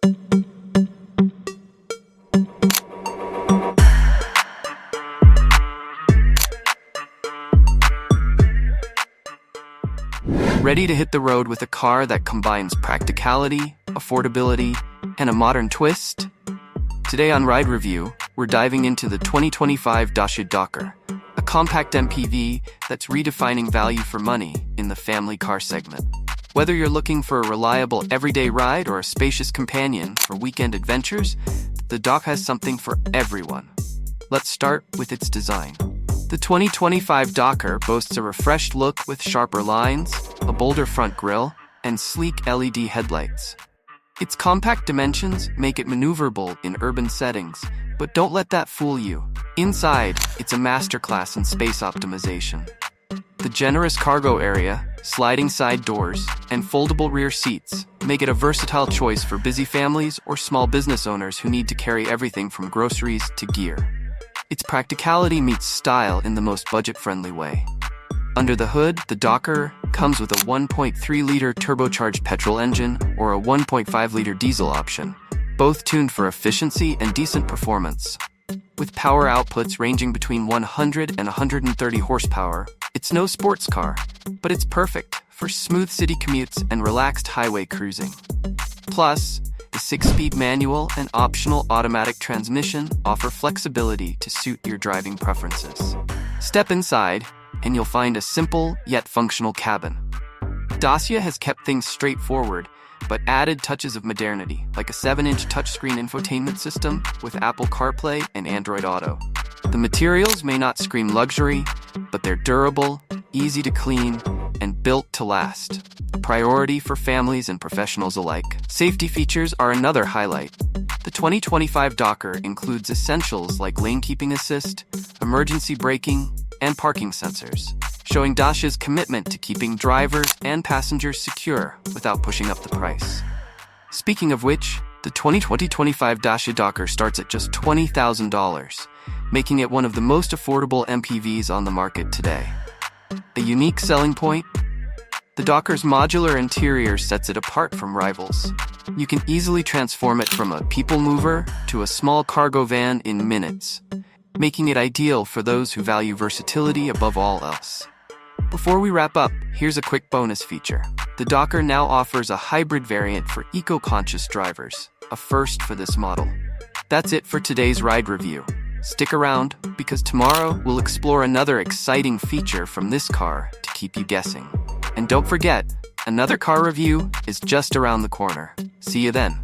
Ready to hit the road with a car that combines practicality, affordability, and a modern twist? Today on Ride Review, we're diving into the 2025 Dacia Dokker, a compact MPV that's redefining value for money in the family car segment. Whether you're looking for a reliable everyday ride or a spacious companion for weekend adventures, the Dock has something for everyone. Let's start with its design. The 2025 Dokker boasts a refreshed look with sharper lines, a bolder front grille, and sleek LED headlights. Its compact dimensions make it maneuverable in urban settings, but don't let that fool you. Inside, it's a masterclass in space optimization. The generous cargo area, sliding side doors, and foldable rear seats make it a versatile choice for busy families or small business owners who need to carry everything from groceries to gear. Its practicality meets style in the most budget-friendly way. Under the hood, the Dokker comes with a 1.3-liter turbocharged petrol engine or a 1.5-liter diesel option, both tuned for efficiency and decent performance. With power outputs ranging between 100 and 130 horsepower, it's no sports car, but it's perfect for smooth city commutes and relaxed highway cruising. Plus, the 6-speed manual and optional automatic transmission offer flexibility to suit your driving preferences. Step inside, and you'll find a simple yet functional cabin. Dacia has kept things straightforward, but added touches of modernity, like a 7-inch touchscreen infotainment system with Apple CarPlay and Android Auto. The materials may not scream luxury, but they're durable, easy to clean, and built to last. A priority for families and professionals alike. Safety features are another highlight. The 2025 Dokker includes essentials like lane keeping assist, emergency braking, and parking sensors, showing Dacia's commitment to keeping drivers and passengers secure without pushing up the price. Speaking of which, the 2025 Dacia Dokker starts at just $20,000, making it one of the most affordable MPVs on the market today. A unique selling point? The Dokker's modular interior sets it apart from rivals. You can easily transform it from a people mover to a small cargo van in minutes, making it ideal for those who value versatility above all else. Before we wrap up, here's a quick bonus feature. The Dokker now offers a hybrid variant for eco-conscious drivers, a first for this model. That's it for today's ride review. Stick around, because tomorrow we'll explore another exciting feature from this car to keep you guessing. And don't forget, another car review is just around the corner. See you then.